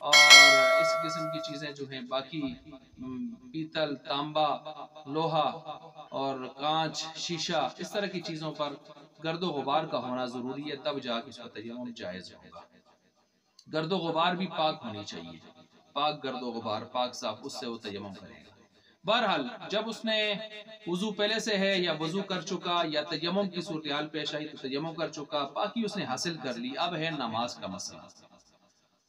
اور اس قسم کی چیزیں جو ہیں باقی پیتل، تانبا، لوہا اور کانچ، شیشہ، اس طرح کی چیزوں پر گرد و غبار کا ہونا ضروری ہے، تب جا کے اس کا تیمم جائز ہوگا۔ گرد و غبار بھی پاک ہونی چاہیے، پاک گرد و غبار، پاک صاف، اس سے وہ تیمم کرے گا۔ بہرحال جب اس نے وضو پہلے سے ہے یا وضو کر چکا یا تیمم کی صورتحال پیش آئی تو تیمم کر چکا، پاکی اس نے حاصل کر لی، اب ہے نماز کا مسئلہ۔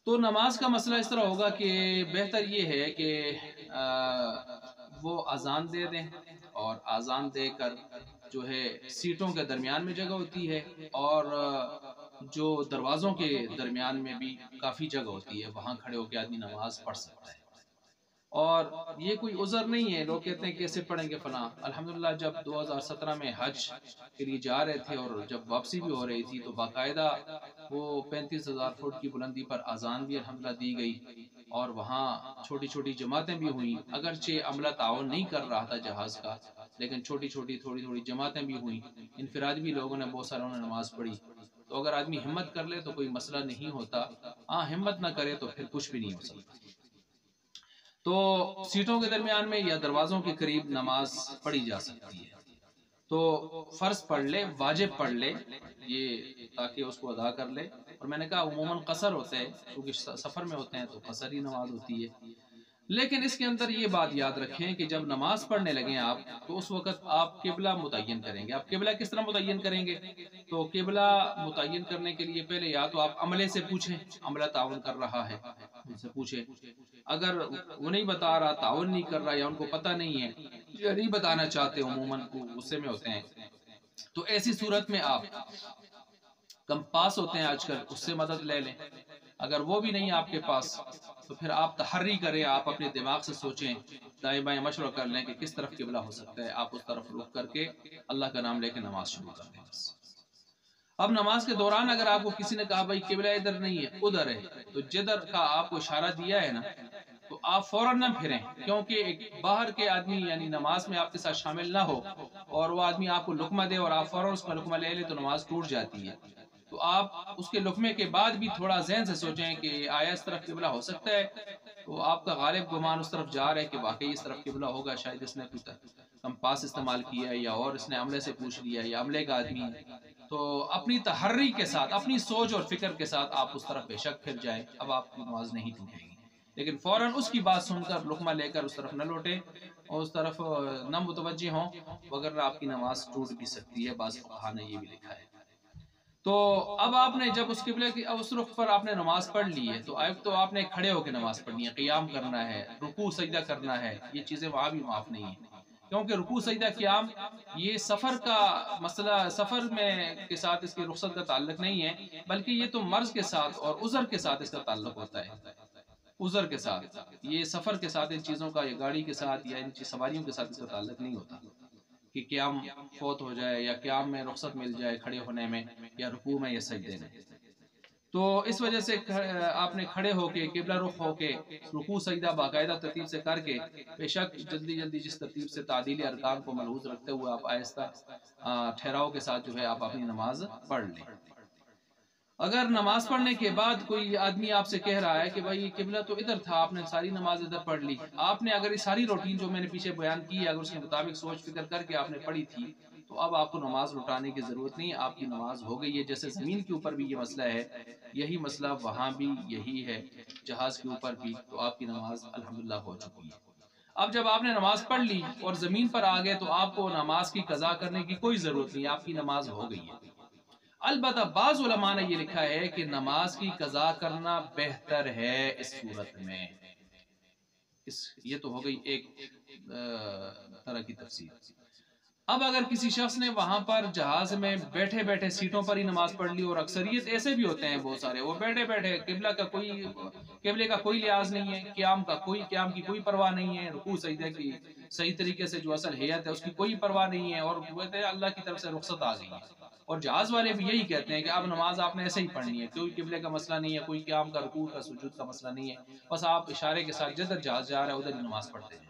تو نماز کا مسئلہ اس طرح ہوگا کہ بہتر یہ ہے کہ وہ اذان دے دیں، اور اذان دے کر جو ہے سیٹوں کے درمیان میں جگہ ہوتی ہے، اور جو دروازوں کے درمیان میں بھی کافی جگہ ہوتی ہے، وہاں کھڑے ہو کے آدمی نماز پڑھ سکتا ہے۔ اور یہ کوئی عذر نہیں ہے، لوگ کہتے ہیں کیسے پڑھیں گے فلاں۔ الحمدللہ جب 2017 میں حج کے لیے جا رہے تھے اور جب واپسی بھی ہو رہی تھی تو باقاعدہ وہ 35,000 فٹ کی بلندی پر اذان بھی الحمدللہ دی گئی، اور وہاں چھوٹی چھوٹی جماعتیں بھی ہوئیں، اگرچہ عملہ تعاون نہیں کر رہا تھا جہاز کا، لیکن چھوٹی چھوٹی تھوڑی تھوڑی جماعتیں بھی ہوئیں، انفراد بھی لوگوں نے بہت ساروں نے نماز پڑھی۔ تو اگر آدمی ہمت کر لے تو کوئی مسئلہ نہیں ہوتا، ہاں ہمت نہ کرے تو پھر کچھ بھی نہیں ہو سکتا۔ تو سیٹوں کے درمیان میں یا دروازوں کے قریب نماز پڑھی جا سکتی ہے۔ تو فرض پڑھ لے، واجب پڑھ لے، یہ تاکہ اس کو ادا کر لے۔ اور میں نے کہا عموماً قصر ہوتا ہے، کیونکہ سفر میں ہوتے ہیں تو قصر ہی نماز ہوتی ہے۔ لیکن اس کے اندر یہ بات یاد رکھیں کہ جب نماز پڑھنے لگیں آپ تو اس وقت آپ قبلہ متعین کریں گے۔ آپ قبلہ کس طرح متعین کریں گے؟ تو قبلہ متعین کرنے کے لیے پہلے یا تو آپ عملے سے پوچھیں، عملہ تعاون کر رہا ہے ان سے پوچھیں، اگر وہ نہیں بتا رہا، تعاون نہیں کر رہا، یا ان کو پتہ نہیں ہے یا نہیں بتانا چاہتے، عموماً غصے میں ہوتے ہیں، تو ایسی صورت میں آپ کمپاس ہوتے ہیں آج کل، اس سے مدد لے لیں۔ اگر وہ بھی نہیں آپ کے پاس تو پھر آپ تحری کریں، آپ اپنے دماغ سے سوچیں، دائیں بائیں مشورہ کر لیں کہ کس طرف قبلہ ہو سکتا ہے، آپ اس طرف رخ کر کے اللہ کا نام لے کے نماز شروع کر دیں بس۔ اب نماز کے دوران اگر آپ کو کسی نے کہا بھائی قبلہ ادھر نہیں ہے ادھر ہے، تو جدھر کا آپ کو اشارہ دیا ہے نا تو آپ فوراً نہ پھریں، کیونکہ ایک باہر کے آدمی یعنی نماز میں آپ کے ساتھ شامل نہ ہو اور وہ آدمی آپ کو لقمہ دے اور آپ فوراً اس کا لقمہ لے لیں تو نماز ٹوٹ جاتی ہے۔ تو آپ اس کے لقمے کے بعد بھی تھوڑا ذہن سے سوچیں کہ آیا اس طرف قبلہ ہو سکتا ہے، تو آپ کا غالب گمان اس طرف جا رہا ہے کہ واقعی اس طرف قبلہ ہوگا، شاید اس نے کوئی کمپاس استعمال کیا ہے یا اور اس نے عملے سے پوچھ لیا یا عملے کا آدمی ہے، تو اپنی تحری کے ساتھ، اپنی سوچ اور فکر کے ساتھ آپ اس طرف بے شک پھر جائیں، اب آپ کی نماز نہیں ٹوٹے گی۔ لیکن فوراً اس کی بات سن کر لقمہ لے کر اس طرف نہ لوٹیں اور اس طرف نہ متوجہ ہوں، وگرنہ آپ کی نماز ٹوٹ بھی سکتی ہے، بعض فقہا نے یہ بھی لکھا ہے۔ تو اب آپ نے جب اس قبلے کی اس رخ پر آپ نے نماز پڑھ لی ہے تو اب تو آپ نے کھڑے ہو کے نماز پڑھنی ہے، قیام کرنا ہے، رکوع سجدہ کرنا ہے، یہ چیزیں وہاں بھی معاف نہیں ہیں، کیونکہ رکوع سجدہ قیام یہ سفر کا مسئلہ، سفر میں کے ساتھ اس کی رخصت کا تعلق نہیں ہے، بلکہ یہ تو مرض کے ساتھ اور عذر کے ساتھ اس کا تعلق ہوتا ہے، عذر کے ساتھ، یہ سفر کے ساتھ ان چیزوں کا، یا گاڑی کے ساتھ یا ان سواریوں کے ساتھ اس کا تعلق نہیں ہوتا کہ قیام فوت ہو جائے یا قیام میں رخصت مل جائے کھڑے ہونے میں یا رکوع میں یا سجدے میں۔ تو اس وجہ سے آپ نے کھڑے ہو کے قبلہ رخ ہو کے رکوع سجدہ باقاعدہ ترتیب سے کر کے، بے شک جلدی جلدی جس ترتیب سے تعدیل ارکان کو ملحوظ رکھتے ہوئے آپ آہستہ ٹھہراؤ کے ساتھ جو ہے آپ اپنی نماز پڑھ لیں۔ اگر نماز پڑھنے کے بعد کوئی آدمی آپ سے کہہ رہا ہے کہ بھائی قبلہ تو ادھر تھا، آپ نے ساری نماز ادھر پڑھ لی، آپ نے اگر یہ ساری روٹین جو میں نے پیچھے بیان کی ہے اگر اس کے مطابق سوچ فکر کر کے آپ نے پڑھی تھی تو اب آپ کو نماز لٹانے کی ضرورت نہیں، آپ کی نماز ہو گئی ہے۔ جیسے زمین کے اوپر بھی یہ مسئلہ ہے، یہی مسئلہ وہاں بھی یہی ہے، جہاز کے اوپر بھی، تو آپ کی نماز الحمدللہ ہو چکی ہے۔ اب جب آپ نے نماز پڑھ لی اور زمین پر آ گئے تو آپ کو نماز کی قضا کرنے کی کوئی ضرورت نہیں، آپ کی نماز ہو گئی ہے۔ البتہ بعض علماء نے یہ لکھا ہے کہ نماز کی قضا کرنا بہتر ہے اس صورت میں، یہ تو ہو گئی ایک طرح کی تفسیر۔ اب اگر کسی شخص نے وہاں پر جہاز میں بیٹھے بیٹھے سیٹوں پر ہی نماز پڑھ لی، اور اکثریت ایسے بھی ہوتے ہیں بہت سارے، وہ بیٹھے بیٹھے قبلے کا کوئی لحاظ نہیں ہے، قیام کی کوئی پرواہ نہیں ہے، رکوع سجدہ کی صحیح طریقے سے جو اصل حیت ہے اس کی کوئی پرواہ نہیں ہے، اور کہتے ہیں اللہ کی طرف سے رخصت آ گئی ہے۔ اور جہاز والے بھی یہی کہتے ہیں کہ اب نماز آپ نے ایسے ہی پڑھنی ہے، کوئی قبلے کا مسئلہ نہیں ہے، کوئی قیام کا، رکوع کا، سجود کا مسئلہ نہیں ہے، بس آپ اشارے کے ساتھ جدھر جہاز جا رہا ہے ادھر ہی نماز پڑھتے جائیں۔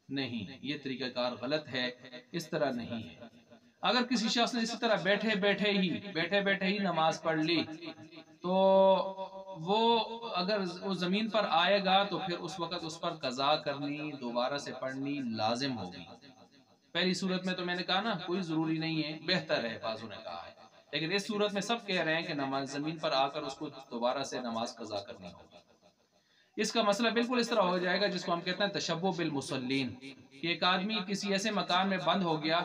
نہیں، یہ طریقہ کار غلط ہے، اس طرح نہیں ہے۔ اگر کسی شخص نے اسی طرح بیٹھے بیٹھے ہی نماز پڑھ لی تو وہ اگر وہ زمین پر آئے گا تو پھر اس وقت اس پر قضا کرنی، دوبارہ سے پڑھنی لازم ہوگی۔ پہلی صورت میں تو میں نے کہا نا کوئی ضروری نہیں ہے، بہتر ہے بعضوں نے کہا ہے، لیکن اس صورت میں سب کہہ رہے ہیں کہ نماز زمین پر آ کر اس کو دوبارہ سے نماز قضا کرنی ہوگی۔ اس کا مسئلہ بالکل اس طرح ہو جائے گا جس کو ہم کہتے ہیں تشبہ بالمصلین، کہ ایک آدمی کسی ایسے مکان میں بند ہو گیا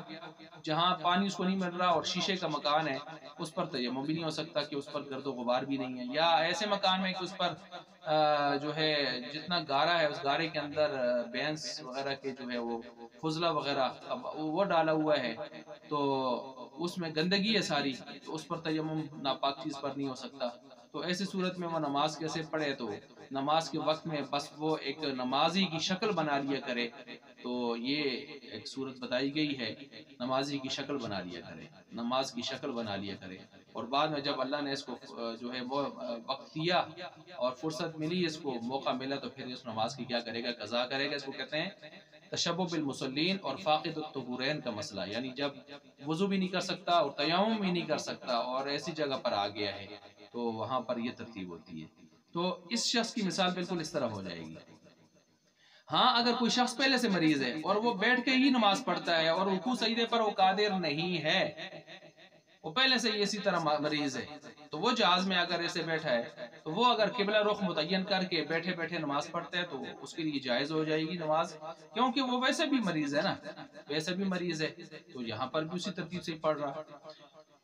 جہاں پانی اس کو نہیں مل رہا اور شیشے کا مکان ہے، اس پر تیمم بھی نہیں ہو سکتا کہ اس پر گرد و غبار بھی نہیں ہے، یا ایسے مکان میں کہ اس پر جو ہے جتنا گارا ہے اس گارے کے اندر بینس وغیرہ کے جو ہے وہ فضلہ وغیرہ وہ ڈالا ہوا ہے، تو اس میں گندگی ہے ساری، تو اس پر تیمم ناپاک چیز پر نہیں ہو سکتا۔ تو ایسی صورت میں وہ نماز کیسے پڑھے؟ تو نماز کے وقت میں بس وہ ایک نمازی کی شکل بنا لیا کرے، تو یہ ایک صورت بتائی گئی ہے، نمازی کی شکل بنا لیا کرے، نماز کی شکل بنا لیا کرے، اور بعد میں جب اللہ نے اس کو جو ہے وہ وقت دیا اور فرصت ملی، اس کو موقع ملا، تو پھر اس نماز کی کیا کرے گا؟ قضا کرے گا۔ اس کو کہتے ہیں تشبہ بالمصلین اور فاقد الطہورین کا مسئلہ، یعنی جب وضو بھی نہیں کر سکتا اور تیمم بھی نہیں کر سکتا اور ایسی جگہ پر آ گیا ہے تو وہاں پر یہ ترتیب ہوتی ہے۔ تو اس شخص کی مثال بالکل اس طرح ہو جائے گی۔ ہاں اگر کوئی شخص پہلے سے مریض ہے اور وہ بیٹھ کے ہی نماز پڑھتا ہے اور رکوع سجدے پر وہ قادر نہیں ہے، وہ پہلے سے ہی اسی طرح مریض ہے، تو وہ جہاز میں اگر ایسے بیٹھا ہے تو وہ اگر قبلہ رخ متعین کر کے بیٹھے بیٹھے نماز پڑھتا ہے تو اس کے لیے جائز ہو جائے گی نماز، کیونکہ وہ ویسے بھی مریض ہے نا، ویسے بھی مریض ہے، تو یہاں پر بھی اسی ترتیب سے ہی پڑھ رہا۔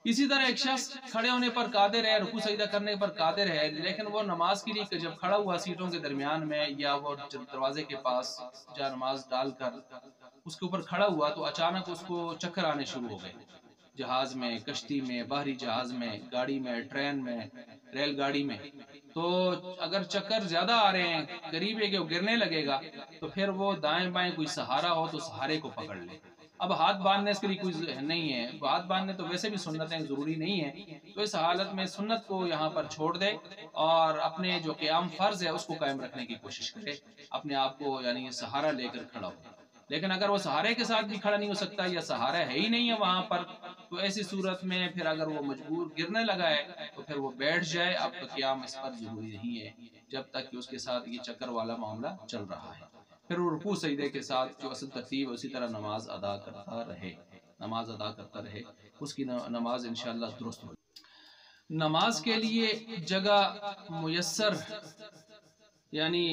اسی طرح ایک شخص کھڑے ہونے پر قادر ہے، رکوع سجدہ کرنے پر قادر ہے، لیکن وہ نماز کے لیے جب کھڑا ہوا سیٹوں کے درمیان میں یا وہ دروازے کے پاس جا نماز ڈال کر اس کے اوپر کھڑا ہوا تو اچانک اس کو چکر آنے شروع ہو گئے، جہاز میں، کشتی میں، باہری جہاز میں، گاڑی میں، ٹرین میں، ریل گاڑی میں، تو اگر چکر زیادہ آ رہے ہیں، قریب ہے کہ وہ گرنے لگے گا، تو پھر وہ دائیں بائیں کوئی سہارا ہو تو سہارے کو پکڑ لے۔ اب ہاتھ باندھنے اس کے لیے کوئی نہیں ہے، ہاتھ باندھنے تو ویسے بھی سنتیں ضروری نہیں ہے، تو اس حالت میں سنت کو یہاں پر چھوڑ دے اور اپنے جو قیام فرض ہے اس کو قائم رکھنے کی کوشش کرے، اپنے آپ کو یعنی سہارا لے کر کھڑا ہو۔ لیکن اگر وہ سہارے کے ساتھ بھی کھڑا نہیں ہو سکتا یا سہارا ہے ہی نہیں ہے وہاں پر، تو ایسی صورت میں پھر اگر وہ مجبور گرنے لگا ہے تو پھر وہ بیٹھ جائے، اب تو قیام اس پر ضروری نہیں ہے جب تک کہ اس کے ساتھ یہ چکر والا معاملہ چل رہا ہے، پھر وہ رکوع سجدے کے ساتھ جو اصل ترتیب ہے اسی طرح نماز ادا کرتا رہے، نماز ادا کرتا رہے، اس کی نماز انشاءاللہ درست ہو جائے۔ نماز کے لیے جگہ میسر یعنی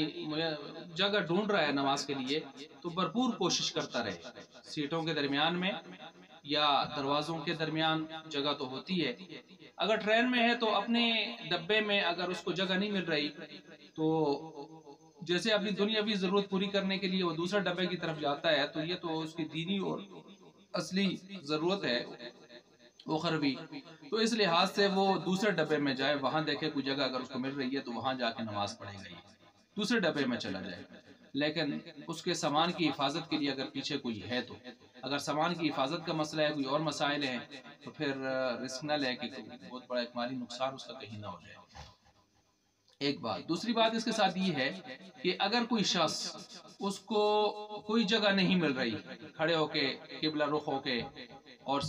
جگہ ڈھونڈ رہا ہے نماز کے لیے تو بھرپور کوشش کرتا رہے، سیٹوں کے درمیان میں یا دروازوں کے درمیان جگہ تو ہوتی ہے، اگر ٹرین میں ہے تو اپنے ڈبے میں اگر اس کو جگہ نہیں مل رہی تو جیسے اپنی دنیاوی ضرورت پوری کرنے کے لیے وہ دوسرے ڈبے کی طرف جاتا ہے، تو یہ تو اس کی دینی اور اصلی ضرورت ہے اخروی، تو اس لحاظ سے وہ دوسرے ڈبے میں جائے، وہاں دیکھے کوئی جگہ اگر اس کو مل رہی ہے تو وہاں جا کے نماز پڑھے گا، دوسرے ڈبے میں چلا جائے۔ لیکن اس کے سامان کی حفاظت کے لیے اگر پیچھے کوئی ہے تو اگر سامان کی حفاظت کا مسئلہ ہے، کوئی اور مسائل ہیں، تو پھر رسک نہ لے کہ بہت بڑا ایک مالی نقصان اس کا کہیں نہ ہو جائے۔ ایک بات، دوسری بات اس کے ساتھ یہ ہے کہ اگر کوئی شخص اس کو کوئی جگہ نہیں مل رہی کھڑے ہو کے قبلہ رخ ہو کے اور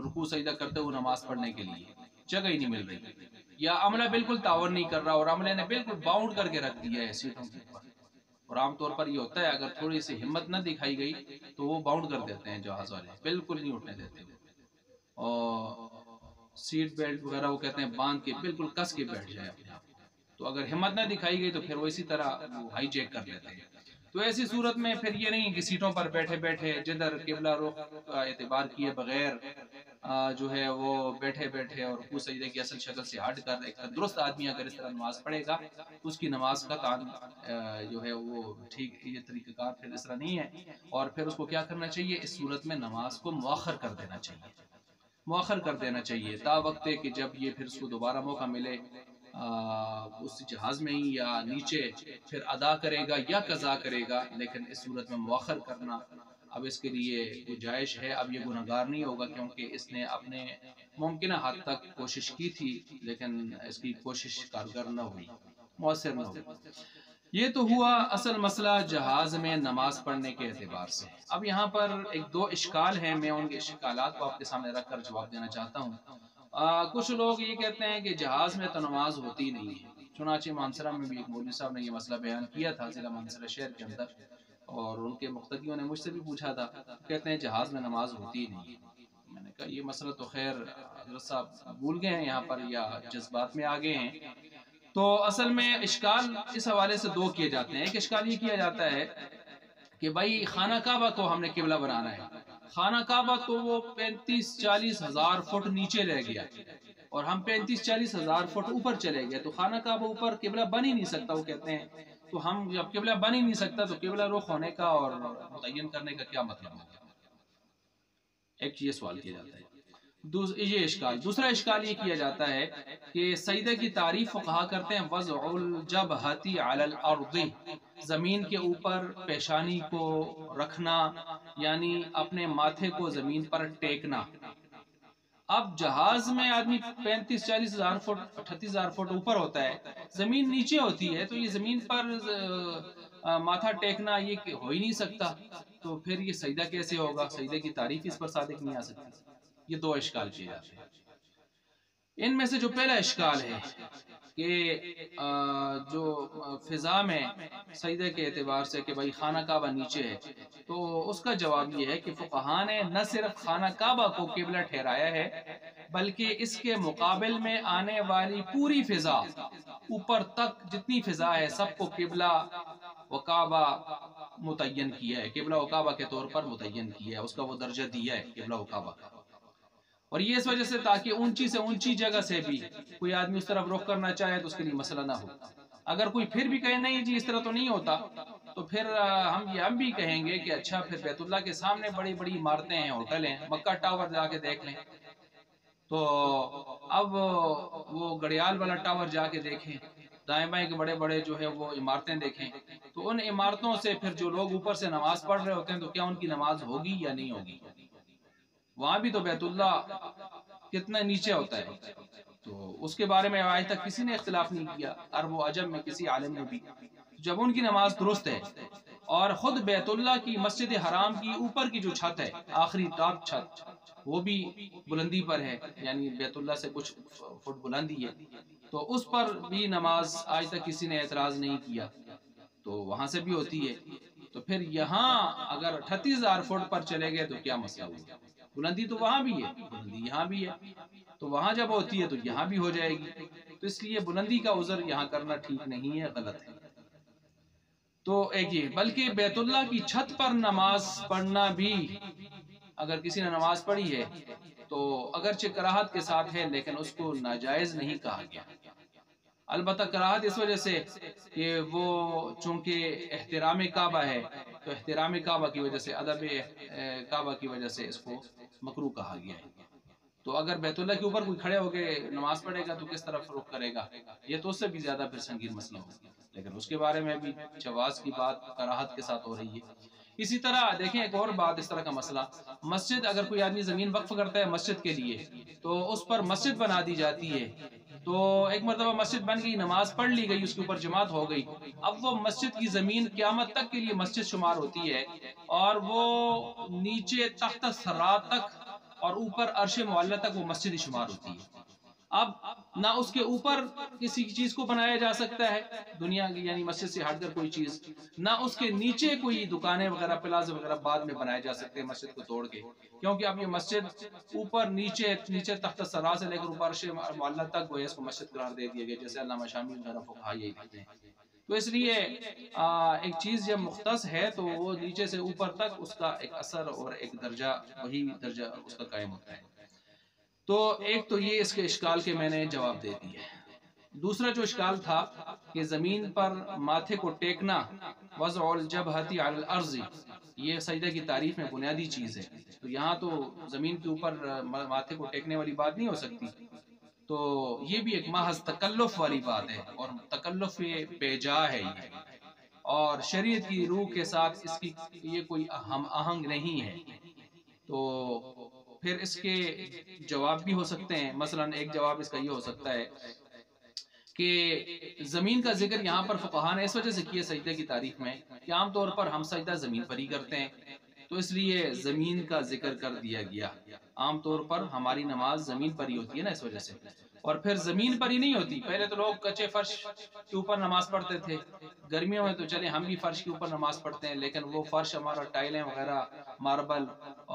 رکوع سجدہ کرتے ہوئے نماز پڑھنے کے لیے جگہ ہی نہیں مل رہی، یا عملہ بالکل تعاون نہیں کر رہا اور عملے نے بالکل باؤنڈ کر کے رکھ دیا ہے سیٹوں کے اوپر، اور عام طور پر یہ ہوتا ہے اگر تھوڑی سی ہمت نہ دکھائی گئی تو وہ باؤنڈ کر دیتے ہیں جہاز والے، بالکل نہیں اٹھنے دیتے وہ، اور سیٹ بیلٹ وغیرہ وہ کہتے ہیں باندھ کے بالکل کس کے بیٹھ جائے اپنے آپ، تو اگر ہمت نہ دکھائی گئی تو پھر وہ اسی طرح ہائی جیک کر لیتے ہیں۔ تو ایسی صورت میں پھر یہ نہیں کہ سیٹوں پر بیٹھے بیٹھے جدھر قبلہ رخ کا اعتبار کیے بغیر جو ہے وہ بیٹھے بیٹھے اور رکوع سجدے کی اصل شکل سے ہٹ کر ایک درست آدمی اگر اس طرح نماز پڑھے گا تو اس کی نماز کا تعان جو ہے وہ ٹھیک، یہ طریقہ کار پھر اس طرح نہیں ہے، اور پھر اس کو کیا کرنا چاہیے؟ اس صورت میں نماز کو مؤخر کر دینا چاہیے، مؤخر کر دینا چاہیے تا وقت کہ جب یہ پھر اس کو دوبارہ موقع ملے اس جہاز میں ہی یا نیچے پھر ادا کرے گا یا قضا کرے گا، لیکن اس صورت میں مؤخر کرنا اب اس کے لیے گنجائش ہے، اب یہ گناہگار نہیں ہوگا کیونکہ اس نے اپنے ممکنہ حد تک کوشش کی تھی لیکن اس کی کوشش کارگر نہ ہوئی، مؤثر نہ ہوئی۔ یہ تو ہوا اصل مسئلہ جہاز میں نماز پڑھنے کے اعتبار سے۔ اب یہاں پر ایک دو اشکال ہیں، میں ان کے اشکالات کو آپ کے سامنے رکھ کر جواب دینا چاہتا ہوں۔ کچھ لوگ یہ کہتے ہیں کہ جہاز میں تو نماز ہوتی نہیں ہے، چنانچہ مانسرہ میں بھی ایک مولوی صاحب نے یہ مسئلہ بیان کیا تھا ضلع مانسرہ شہر کے اندر، اور ان کے مقتدیوں نے مجھ سے بھی پوچھا تھا، کہتے ہیں جہاز میں نماز ہوتی ہی نہیں۔ میں نے کہا یہ مسئلہ تو خیر حضرت صاحب بھول گئے ہیں یہاں پر یا جذبات میں آگے ہیں۔ تو اصل میں اشکال اس حوالے سے دو کیے جاتے ہیں۔ ایک اشکال یہ کیا جاتا ہے کہ بھائی خانہ کعبہ کو ہم نے قبلہ بنانا ہے، خانہ کعبہ تو وہ 35-40 ہزار فٹ نیچے رہ گیا اور ہم 35-40 ہزار فٹ اوپر چلے گئے، تو خانہ کعبہ اوپر قبلہ بن ہی نہیں سکتا، وہ کہتے ہیں۔ تو ہم جب قبلہ بن ہی نہیں سکتا تو قبلہ رخ ہونے کا اور متعین کرنے کا کیا مطلب ہوگا؟ ایک یہ سوال کیا جاتا ہے، یہ اشکال۔ دوسرا اشکال یہ کیا جاتا ہے کہ سجدے کی تعریف فقہا کرتے ہیں وضع الجبہۃ علی الارض، زمین کے اوپر پیشانی کو رکھنا، یعنی اپنے ماتھے کو زمین پر ٹیکنا۔ اب جہاز میں آدمی 35-40 ہزار فٹ 38 ہزار فٹ اوپر ہوتا ہے، زمین نیچے ہوتی ہے، تو یہ زمین پر ماتھا ٹیکنا یہ ہو ہی نہیں سکتا، تو پھر یہ سجدہ کیسے ہوگا؟ سجدے کی تعریف اس پر صادق نہیں آ سکتی۔ یہ دو اشکال کیے جاتے ہیں۔ ان میں سے جو پہلا اشکال ہے کہ جو فضا میں سجدے کے اعتبار سے کہ بھائی خانہ کعبہ نیچے ہے، تو اس کا جواب یہ ہے کہ فقہا نے نہ صرف خانہ کعبہ کو قبلہ ٹھہرایا ہے بلکہ اس کے مقابل میں آنے والی پوری فضا، اوپر تک جتنی فضا ہے، سب کو قبلہ و کعبہ متعین کیا ہے، قبلہ و کعبہ کے طور پر متعین کیا ہے، اس کا وہ درجہ دیا ہے قبلہ و کعبہ کا۔ اور یہ اس وجہ سے تاکہ اونچی سے اونچی جگہ سے بھی کوئی آدمی اس طرف رخ کرنا چاہے تو اس کے لیے مسئلہ نہ ہو۔ اگر کوئی پھر بھی کہے نہیں جی اس طرح تو نہیں ہوتا، تو پھر ہم بھی کہیں گے کہ اچھا پھر بیت اللہ کے سامنے بڑی بڑی عمارتیں ہیں، ہوٹل ہیں، مکہ ٹاور جا کے دیکھ لیں، تو اب وہ گڑیال والا ٹاور جا کے دیکھیں، دائیں بائیں کے بڑے بڑے جو ہے وہ عمارتیں دیکھیں، تو ان عمارتوں سے پھر جو لوگ اوپر سے نماز پڑھ رہے ہوتے ہیں تو کیا ان کی نماز ہوگی یا نہیں ہوگی؟ وہاں بھی تو بیت اللہ کتنا نیچے ہوتا ہے، تو اس کے بارے میں آج تک کسی نے اختلاف نہیں کیا، عرب و عجم میں کسی عالم نے بھی۔ جب ان کی نماز درست ہے اور خود بیت اللہ کی مسجد حرام کی اوپر کی جو چھت ہے، آخری ٹاپ چھت، وہ بھی بلندی پر ہے، یعنی بیت اللہ سے کچھ فٹ بلندی ہے، تو اس پر بھی نماز آج تک کسی نے اعتراض نہیں کیا، تو وہاں سے بھی ہوتی ہے۔ تو پھر یہاں اگر 38 ہزار فٹ پر چلے گئے تو کیا مسئلہ ہوگا؟ بلندی تو وہاں بھی ہے، بلندی یہاں بھی ہے، تو وہاں جب ہوتی ہے تو یہاں بھی ہو جائے گی، تو اس لیے بلندی کا عذر یہاں کرنا ٹھیک نہیں ہے، غلط ہے۔ تو ایک یہ، بلکہ بیت اللہ کی چھت پر نماز پڑھنا بھی، اگر کسی نے نماز پڑھی ہے تو اگرچہ کراہت کے ساتھ ہے لیکن اس کو ناجائز نہیں کہا گیا۔ البتہ کراہت اس وجہ سے کہ وہ چونکہ احترام کعبہ ہے، تو احترام کعبہ کی وجہ سے، ادب کعبہ کی وجہ سے اس کو مکروہ کہا گیا ہے۔ تو اگر بیت اللہ کے اوپر کوئی کھڑے ہو کے نماز پڑھے گا تو کس طرف رخ کرے گا؟ یہ تو اس سے بھی زیادہ پھر سنگین مسئلہ ہوگا، لیکن اس کے بارے میں بھی جواز کی بات کراہت کے ساتھ ہو رہی ہے۔ اسی طرح دیکھیں ایک اور بات، اس طرح کا مسئلہ، مسجد اگر کوئی آدمی زمین وقف کرتا ہے مسجد کے لیے تو اس پر مسجد بنا دی جاتی ہے، تو ایک مرتبہ مسجد بن گئی، نماز پڑھ لی گئی، اس کے اوپر جماعت ہو گئی، اب وہ مسجد کی زمین قیامت تک کے لیے مسجد شمار ہوتی ہے، اور وہ نیچے تحت الثری تک اور اوپر عرش معلی تک وہ مسجد شمار ہوتی ہے۔ اب نہ اس کے اوپر کسی چیز کو بنایا جا سکتا ہے دنیا کی، یعنی مسجد سے ہٹ کر کوئی چیز، نہ اس کے نیچے کوئی دکانیں وغیرہ پلازے وغیرہ بعد میں بنائے جا سکتے ہیں مسجد کو توڑ کے، کیونکہ اب یہ مسجد اوپر نیچے تحت الثری سے لے کر اوپر عرش معلی تک وہ اس کو مسجد قرار دے دیا گیا، جیسے علامہ شامی وغیرہ فقہا یہی کہتے ہیں۔ تو اس لیے ایک چیز جب مختص ہے تو وہ نیچے سے اوپر تک اس کا ایک اثر اور ایک درجہ، وہی درجہ اس کا قائم ہوتا ہے۔ تو ایک تو یہ اس کے اشکال کے میں نے جواب دے دی ہے۔ دوسرا جو اشکال تھا کہ زمین پر ماتھے کو ٹیکنا، وضع الجبہۃ علی الارض، یہ سجدہ کی تعریف میں بنیادی چیز ہے، تو یہاں تو زمین کے اوپر ماتھے کو ٹیکنے والی بات نہیں ہو سکتی، تو یہ بھی ایک محض تکلف والی بات ہے، اور تکلف بے جا ہے یہ، اور شریعت کی روح کے ساتھ اس کی یہ کوئی ہم آہنگ نہیں ہے۔ تو پھر اس کے جواب بھی ہو سکتے ہیں، مثلا ایک جواب اس کا یہ ہو سکتا ہے کہ زمین کا ذکر یہاں پر فقہا نے اس وجہ سے کیا سجدے کی تعریف میں کہ عام طور پر ہم سجدہ زمین پر ہی کرتے ہیں، تو اس لیے زمین کا ذکر کر دیا گیا، عام طور پر ہماری نماز زمین پر ہی ہوتی ہے نا، اس وجہ سے۔ اور پھر زمین پر ہی نہیں ہوتی. پہلے تو لوگ کچے فرش کے اوپر نماز پڑھتے تھے. گرمیوں میں تو چلے ہم بھی فرش کے اوپر نماز پڑھتے ہیں، لیکن وہ فرش ہمارا ٹائلیں وغیرہ، ماربل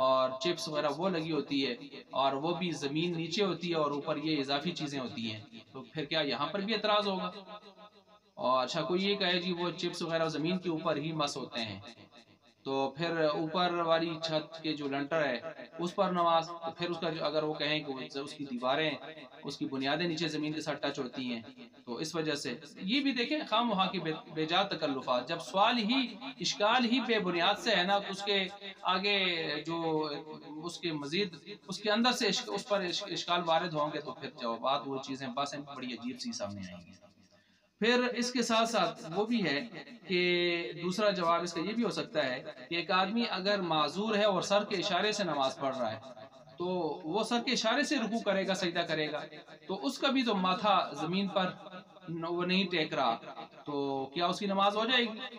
اور چپس وغیرہ وہ لگی ہوتی ہے، اور وہ بھی زمین نیچے ہوتی ہے اور اوپر یہ اضافی چیزیں ہوتی ہیں. تو پھر کیا یہاں پر بھی اعتراض ہوگا؟ اور اچھا کوئی یہ کہے جی وہ چپس وغیرہ زمین کے اوپر ہی مس ہوتے ہیں، تو پھر اوپر والی چھت کے جو لنٹر ہے اس پر نماز، تو پھر اس کا جو اگر وہ کہیں کہ اس کی دیواریں، اس کی بنیادیں نیچے زمین کے ساتھ ٹچ ہوتی ہیں، تو اس وجہ سے یہ بھی دیکھیں خام وہاں کی بے جا تکلفات. جب سوال ہی اشکال ہی بے بنیاد سے ہے نا، اس کے آگے جو اس کے مزید اس کے اندر سے اس پر اشکال وارد ہوں گے، تو پھر جوابات وہ چیزیں باتیں بڑی عجیب سی سامنے آئیں گی. پھر اس کے ساتھ ساتھ وہ بھی ہے کہ دوسرا جواب اس کا یہ بھی ہو سکتا ہے کہ ایک آدمی اگر معذور ہے اور سر کے اشارے سے نماز پڑھ رہا ہے، تو وہ سر کے اشارے سے رکوع کرے گا، سجدہ کرے گا، تو اس کا بھی تو ماتھا زمین پر وہ نہیں ٹیک رہا، تو کیا اس کی نماز ہو جائے گی؟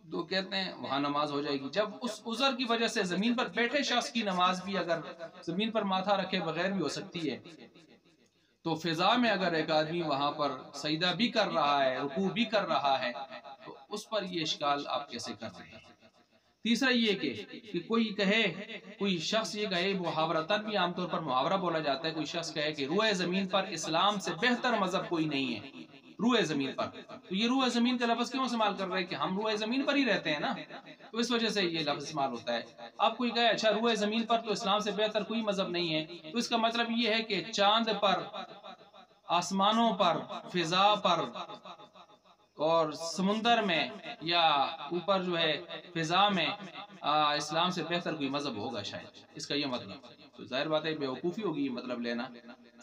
تو کہتے ہیں وہاں نماز ہو جائے گی. جب اس عذر کی وجہ سے زمین پر بیٹھے شخص کی نماز بھی اگر زمین پر ماتھا رکھے بغیر بھی ہو سکتی ہے، تو فضا میں اگر ایک آدمی وہاں پر سجدہ بھی کر رہا ہے، رکوع بھی کر رہا ہے، تو اس پر یہ اشکال آپ کیسے کر رہے ہیں؟ تیسرا یہ کہ کوئی کہے، کوئی شخص یہ کہے، محاورتاً بھی عام طور پر محاورہ بولا جاتا ہے، کوئی شخص کہے کہ روئے زمین پر اسلام سے بہتر مذہب کوئی نہیں ہے. روئے زمین پر، تو یہ روئے زمین کا لفظ کیوں استعمال کر رہے ہیں کہ ہم روئے زمین پر ہی رہتے ہیں نا، تو اس وجہ سے یہ لفظ استعمال ہوتا ہے. آپ کوئی کہے اچھا روئے زمین پر تو اسلام سے بہتر کوئی مذہب نہیں ہے، تو اس کا مطلب یہ ہے کہ چاند پر، آسمانوں پر، فضا پر اور سمندر میں یا اوپر جو ہے فضا میں اسلام سے بہتر کوئی مذہب ہوگا شاید، اس کا یہ مطلب. تو ظاہر بات ہے بیوقوفی ہوگی یہ مطلب لینا.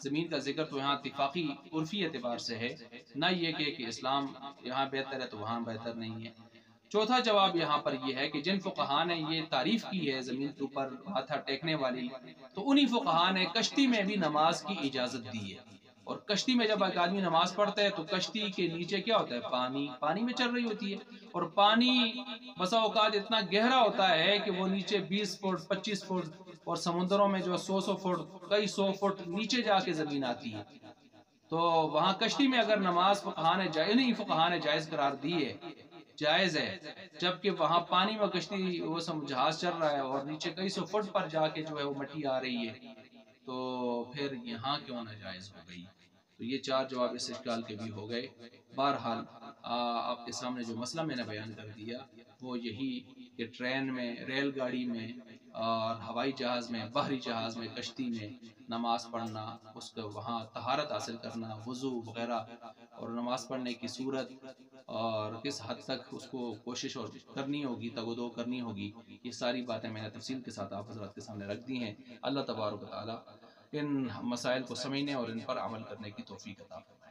زمین کا ذکر تو یہاں اتفاقی عرفی اعتبار سے ہے، نہ یہ کہ اسلام یہاں بہتر ہے تو وہاں بہتر نہیں ہے. چوتھا جواب یہاں پر یہ ہے کہ جن فقہاء نے یہ تعریف کی ہے زمین کے اوپر ماتھا ٹیکنے والی، تو انہی فقہاء نے کشتی میں بھی نماز کی اجازت دی ہے. اور کشتی میں جب ایک آدمی نماز پڑھتا ہے تو کشتی کے نیچے کیا ہوتا ہے؟ پانی میں چل رہی ہوتی ہے، اور پانی بسا اوقات اتنا گہرا ہوتا ہے کہ وہ نیچے 20 فٹ 25 فٹ اور سمندروں میں جو 100 فٹ کئی 100 فٹ نیچے جا کے زمین آتی ہے. تو وہاں کشتی میں اگر نماز فقہاء نے جائز قرار دی ہے، جائز ہے، جبکہ وہاں پانی میں کشتی وہ جہاز چل رہا ہے اور نیچے کئی 100 فٹ پر جا کے جو ہے وہ مٹی آ رہی ہے، تو پھر یہاں کیوں ناجائز ہو گئی؟ تو یہ چار جواب اس اشکال کے بھی ہو گئے. بہرحال آپ کے سامنے جو مسئلہ میں نے بیان کر دیا وہ یہی کہ ٹرین میں، ریل گاڑی میں اور ہوائی جہاز میں، بحری جہاز میں، کشتی میں نماز پڑھنا، اس کو وہاں طہارت حاصل کرنا، وضو وغیرہ، اور نماز پڑھنے کی صورت اور کس حد تک اس کو کوشش اور کرنی ہوگی، تگودو کرنی ہوگی، یہ ساری باتیں میں نے تفصیل کے ساتھ آپ حضرات کے سامنے رکھ دی ہیں. اللہ تبارک و تعالی ان مسائل کو سمجھنے اور ان پر عمل کرنے کی توفیق عطا فرمائے.